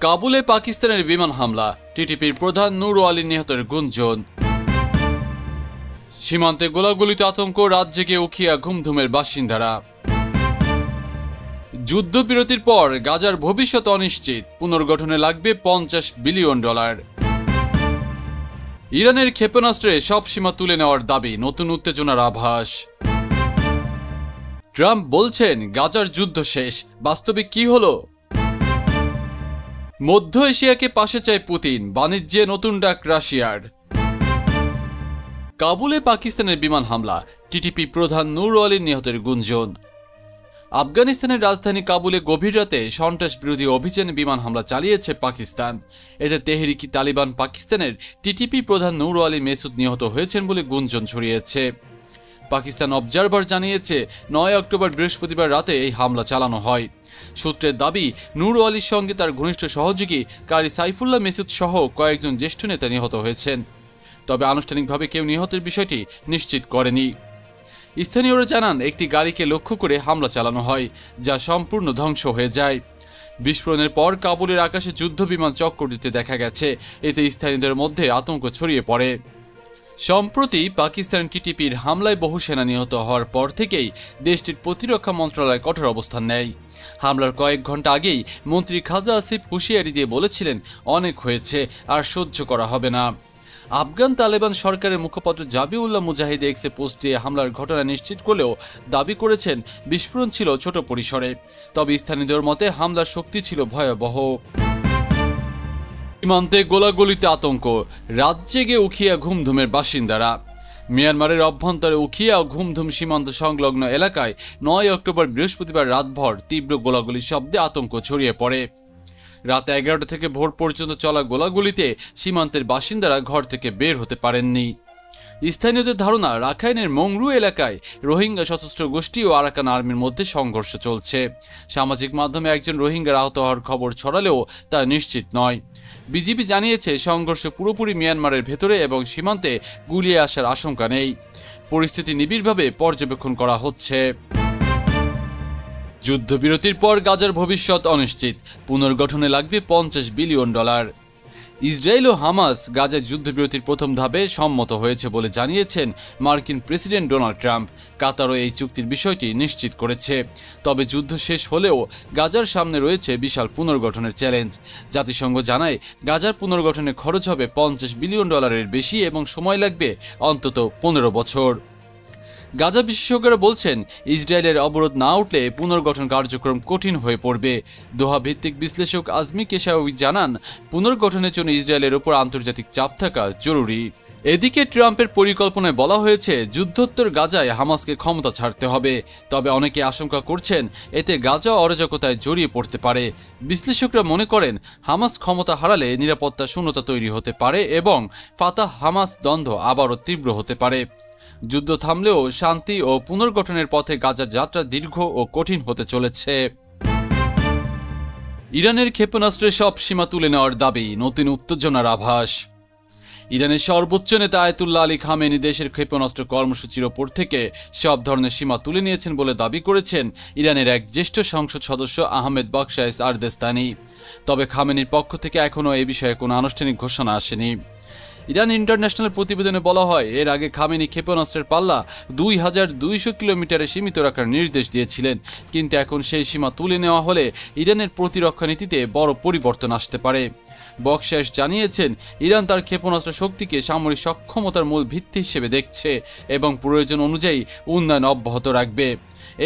কাবুলে পাকিস্তানের বিমান হামলা, টিটিপির প্রধান নূর আলী নিহতের গুঞ্জন। সীমান্তে গোলাগুলিতে আতঙ্ক, রাত জেগে উখিয়া ঘুমধুমের বাসিন্দারা। যুদ্ধবিরতির পর গাজার ভবিষ্যৎ অনিশ্চিত, পুনর্গঠনে লাগবে $50 বিলিয়ন। ইরানের ক্ষেপণাস্ত্রে সব সীমা তুলে নেওয়ার দাবি, নতুন উত্তেজনার আভাস। ট্রাম্প বলছেন গাজার যুদ্ধ শেষ, বাস্তবে কি হলো? মধ্য এশিয়াকে পাশে চায় পুতিন, বাণিজ্যে নতুন ডাক রাশিয়ার। কাবুলে পাকিস্তানের বিমান হামলা, টিটিপি প্রধান নূর আলী নিহতের গুঞ্জন। আফগানিস্তানের রাজধানী কাবুলে গভীর রাতে সন্ত্রাস বিরোধী অভিযানে বিমান হামলা চালিয়েছে পাকিস্তান। এতে তেহরিকি তালিবান পাকিস্তানের টিটিপি প্রধান নূর আলী মেসুদ নিহত হয়েছেন বলে গুঞ্জন ছড়িয়েছে। পাকিস্তান অবজারভার জানিয়েছে 9 অক্টোবর বৃহস্পতিবার রাতে এই হামলা চালানো হয়। সূত্রের দাবি, নূর আলীর সঙ্গে তার ঘনিষ্ঠ সহযোগী কারি সাইফুল্লাহ মেসুদ সহ কয়েকজন জ্যেষ্ঠ নেতা নিহত হয়েছেন। তবে আনুষ্ঠানিকভাবে কেউ নিহতের বিষয়টি নিশ্চিত করেনি। স্থানীয়রা জানান একটি গাড়িকে লক্ষ্য করে হামলা চালানো হয়, যা সম্পূর্ণ ধ্বংস হয়ে যায়। বিস্ফোরণের পর কাবুলের আকাশে যুদ্ধ বিমান চক্কর দিতে দেখা গেছে। এতে স্থানীয়দের মধ্যে আতঙ্ক ছড়িয়ে পড়ে। সম্প্রতি পাকিস্তান টিটিপির হামলায় বহু সেনা নিহত হওয়ার পর থেকেই দেশটির প্রতিরক্ষা মন্ত্রণালয় কঠোর অবস্থান নেয়। হামলার কয়েক ঘন্টা আগেই মন্ত্রী খাজা আসিফ হুঁশিয়ারি দিয়ে বলেছিলেন, অনেক হয়েছে, আর সহ্য করা হবে না। আফগান তালেবান সরকারের মুখপাত্র জাবিউল্লাহ মুজাহিদ এক্সে পোস্ট দিয়ে হামলার ঘটনা নিশ্চিত করলেও দাবি করেছেন বিস্ফোরণ ছিল ছোট পরিসরে। তবে স্থানীয়দের মতে হামলার শক্তি ছিল ভয়াবহ। সীমান্তে গোলাগুলিতে আতঙ্ক, রাত জেগে উখিয়া ঘুমধুমের বাসিন্দারা। মিয়ানমারের অভ্যন্তরে উখিয়া ও ঘুমধুম সীমান্ত সংলগ্ন এলাকায় 9 অক্টোবর বৃহস্পতিবার রাতভর তীব্র গোলাগুলির শব্দে আতঙ্ক ছড়িয়ে পড়ে। রাত 11টা থেকে ভোর পর্যন্ত চলা গোলাগুলিতে সীমান্তের বাসিন্দারা ঘর থেকে বের হতে পারেননি। স্থানীয়দের ধারণা, রাখাইনের মংরু এলাকায় রোহিঙ্গা সশস্ত্র গোষ্ঠী ও আরাকান আর্মির মধ্যে সংঘর্ষ চলছে। সামাজিক মাধ্যমে একজন রোহিঙ্গার আহত হওয়ার খবর ছড়ালেও তা নিশ্চিত নয়। বিজিবি জানিয়েছে সংঘর্ষ পুরোপুরি মিয়ানমারের ভেতরে এবং সীমান্তে গুলিয়ে আসার আশঙ্কা নেই। পরিস্থিতি নিবিড়ভাবে পর্যবেক্ষণ করা হচ্ছে। যুদ্ধবিরতির পর গাজার ভবিষ্যৎ অনিশ্চিত, পুনর্গঠনে লাগবে $50 বিলিয়ন। ইসরায়েল ও হামাস গাজার যুদ্ধবিরতির প্রথম ধাপে সম্মত হয়েছে বলে জানিয়েছেন মার্কিন প্রেসিডেন্ট ডোনাল্ড ট্রাম্প। কাতারও এই চুক্তির বিষয়টি নিশ্চিত করেছে। তবে যুদ্ধ শেষ হলেও গাজার সামনে রয়েছে বিশাল পুনর্গঠনের চ্যালেঞ্জ। জাতিসংঘ জানায় গাজার পুনর্গঠনে খরচ হবে $50 বিলিয়ন বেশি এবং সময় লাগবে অন্তত 15 বছর। গাজা বিশেষজ্ঞরা বলছেন, ইসরায়েলের অবরোধ না উঠলে পুনর্গঠন কার্যক্রম কঠিন হয়ে পড়বে। দোহা ভিত্তিক বিশ্লেষক আজমি কেশাওয়ি জানান, পুনর্গঠনের জন্য ইসরায়েলের উপর আন্তর্জাতিক চাপ থাকা জরুরি। এদিকে ট্রাম্পের পরিকল্পনায় বলা হয়েছে যুদ্ধোত্তর গাজায় হামাসকে ক্ষমতা ছাড়তে হবে। তবে অনেকে আশঙ্কা করছেন এতে গাজা অরাজকতায় জড়িয়ে পড়তে পারে। বিশ্লেষকরা মনে করেন, হামাস ক্ষমতা হারালে নিরাপত্তা শূন্যতা তৈরি হতে পারে এবং ফাতাহ হামাস দ্বন্দ্ব আবারও তীব্র হতে পারে। যুদ্ধ থামলেও শান্তি ও পুনর্গঠনের পথে গাজার যাত্রা দীর্ঘ ও কঠিন হতে চলেছে। ইরানের ক্ষেপণাস্ত্রে সব সীমা তুলে নেওয়ার দাবি, নতুন উত্তেজনার আভাস। ইরানের সর্বোচ্চ নেতা আয়াতুল্লাহ আলী খামেনি দেশের ক্ষেপণাস্ত্র কর্মসূচির ওপর থেকে সব ধরনের সীমা তুলে নিয়েছেন বলে দাবি করেছেন ইরানের এক জ্যেষ্ঠ সংসদ সদস্য আহমেদ বাকশাইস আরদেস্তানি। তবে খামেনির পক্ষ থেকে এখনও এই বিষয়ে কোনো আনুষ্ঠানিক ঘোষণা আসেনি। ইরান ইন্টারন্যাশনাল প্রতিবেদনে বলা হয়, এর আগে খামেনি ক্ষেপণাস্ত্রের পাল্লা 2200 কিলোমিটারে সীমিত রাখার নির্দেশ দিয়েছিলেন। কিন্তু এখন সেই সীমা তুলে নেওয়া হলে ইরানের প্রতিরক্ষা নীতিতে বড় পরিবর্তন আসতে পারে। বকশাইস জানিয়েছেন, ইরান তার ক্ষেপণাস্ত্র শক্তিকে সামরিক সক্ষমতার মূল ভিত্তি হিসেবে দেখছে এবং প্রয়োজন অনুযায়ী উন্নয়ন অব্যাহত রাখবে।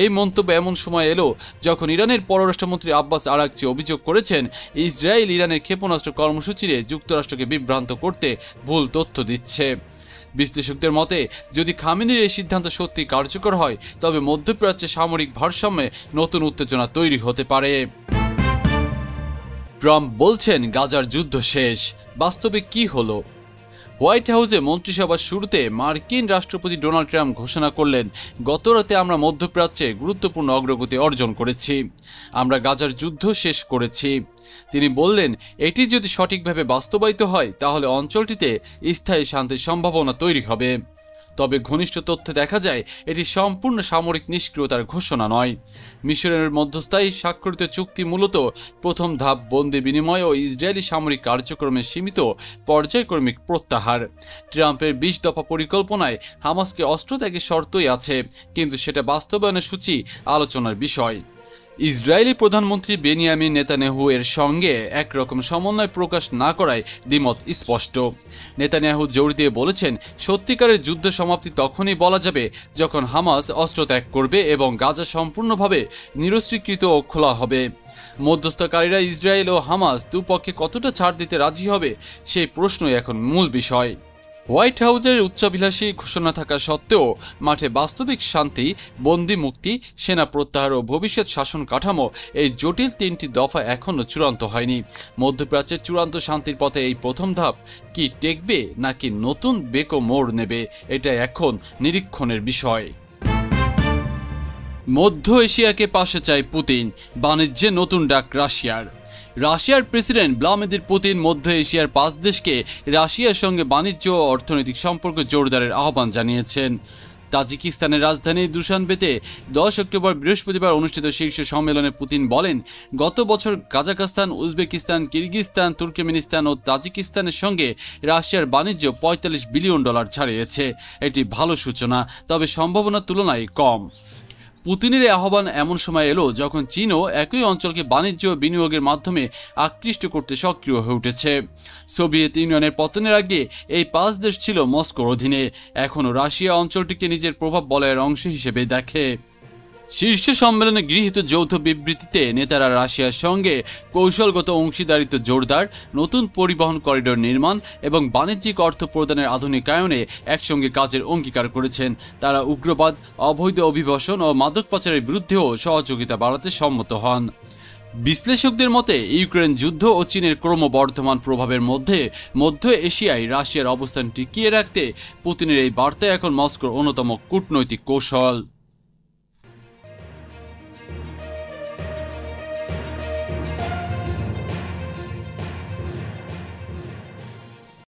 এই মন্তব্য এমন সময় এলো যখন ইরানের পররাষ্ট্রমন্ত্রী আব্বাস আরাকচি অভিযোগ করেছেন, ইসরায়েল ইরানের ক্ষেপণাস্ত্র কর্মসূচিতে যুক্তরাষ্ট্রকে বিভ্রান্ত করতে ভুল তথ্য দিচ্ছে। বিশ্লেষকদের মতে, যদি খামেনির এই সিদ্ধান্ত সত্যি কার্যকর হয় তবে মধ্যপ্রাচ্যে সামরিক ভারসাম্যে নতুন উত্তেজনা তৈরি হতে পারে। ট্রাম্প বলছেন গাজার যুদ্ধ শেষ, বাস্তবে কি হলো? হোয়াইট হাউসে মন্ত্রিসভার শুরুতে মার্কিন রাষ্ট্রপতি ডোনাল্ড ট্রাম্প ঘোষণা করলেন, গতরাতে আমরা মধ্যপ্রাচ্যে গুরুত্বপূর্ণ অগ্রগতি অর্জন করেছি, আমরা গাজার যুদ্ধ শেষ করেছি। তিনি বললেন, এটি যদি সঠিকভাবে বাস্তবায়িত হয় তাহলে অঞ্চলটিতে স্থায়ী শান্তির সম্ভাবনা তৈরি হবে। তবে ঘনিষ্ঠ তথ্যে দেখা যায় এটি সম্পূর্ণ সামরিক নিষ্ক্রিয়তার ঘোষণা নয়। মিশরের মধ্যস্থায়ী স্বাক্ষরিত চুক্তি মূলত প্রথম ধাপ বন্দি বিনিময় ও ইসরায়েলি সামরিক কার্যক্রমে সীমিত পর্যায়ক্রমিক প্রত্যাহার। ট্রাম্পের 20 দফা পরিকল্পনায় হামাসকে অস্ত্র ত্যাগের শর্তই আছে, কিন্তু সেটা বাস্তবায়নের সূচি আলোচনার বিষয়। ইসরায়েলি প্রধানমন্ত্রী বেনিয়ামিন নেতানিয়াহু এর সঙ্গে একরকম সমন্বয় প্রকাশ না করায় দ্বিমত স্পষ্ট। নেতানিয়াহু জোর দিয়ে বলেছেন, সত্যিকারের যুদ্ধ সমাপ্তি তখনই বলা যাবে যখন হামাস অস্ত্র ত্যাগ করবে এবং গাজা সম্পূর্ণভাবে নিরস্ত্রীকৃত ও খোলা হবে। মধ্যস্থকারীরা ইসরায়েল ও হামাস দুপক্ষে কতটা ছাড় দিতে রাজি হবে সেই প্রশ্নই এখন মূল বিষয়। হোয়াইট হাউসের উচ্চাভিলাষী ঘোষণা থাকা সত্ত্বেও মাঠে বাস্তবিক শান্তি, বন্দি মুক্তি, সেনা প্রত্যাহার ও ভবিষ্যৎ শাসন কাঠামো, এই জটিল 3টি দফা এখনও চূড়ান্ত হয়নি। মধ্যপ্রাচ্যের চূড়ান্ত শান্তির পথে এই প্রথম ধাপ কি টেকবে নাকি নতুন বেকো মোড় নেবে, এটা এখন নিরীক্ষণের বিষয়। মধ্য এশিয়াকে পাশে চায় পুতিন, বাণিজ্যে নতুন ডাক রাশিয়ার। রাশিয়ার প্রেসিডেন্ট ভ্লাদিমির পুতিন মধ্য এশিয়ার 5 দেশকে রাশিয়ার সঙ্গে বাণিজ্য ও অর্থনৈতিক সম্পর্ক জোরদারের আহ্বান জানিয়েছেন। তাজিকিস্তানের রাজধানী দুশানবেতে 10 অক্টোবর বৃহস্পতিবার অনুষ্ঠিত শীর্ষ সম্মেলনে পুতিন বলেন, গত বছর কাজাখস্তান, উজবেকিস্তান, কিরগিজস্তান, তুর্কমেনিস্তান ও তাজিকিস্তানের সঙ্গে রাশিয়ার বাণিজ্য $45 বিলিয়ন ছাড়িয়েছে। এটি ভালো সূচনা, তবে সম্ভাবনার তুলনায় কম। পুতিনের এই আহ্বান এমন সময় এলো যখন চীনও একই অঞ্চলকে বাণিজ্য ও বিনিয়োগের মাধ্যমে আকৃষ্ট করতে সক্রিয় হয়ে উঠেছে। সোভিয়েত ইউনিয়নের পতনের আগে এই 5 দেশ ছিল মস্কোর অধীনে। এখনও রাশিয়া অঞ্চলটিকে নিজের প্রভাব বলয়ের অংশ হিসেবে দেখে। শীর্ষ সম্মেলনে গৃহীত যৌথ বিবৃতিতে নেতারা রাশিয়ার সঙ্গে কৌশলগত অংশীদারিত্ব জোরদার, নতুন পরিবহন করিডোর নির্মাণ এবং বাণিজ্যিক অর্থ প্রদানের আধুনিকায়নে একসঙ্গে কাজের অঙ্গীকার করেছেন। তারা উগ্রবাদ, অবৈধ অভিবাসন ও মাদক পাচারের বিরুদ্ধেও সহযোগিতা বাড়াতে সম্মত হন। বিশ্লেষকদের মতে ইউক্রেন যুদ্ধ ও চীনের ক্রমবর্ধমান প্রভাবের মধ্যে মধ্য এশিয়ায় রাশিয়ার অবস্থান টিকিয়ে রাখতে পুতিনের এই বার্তা এখন মস্কোর অন্যতম কূটনৈতিক কৌশল।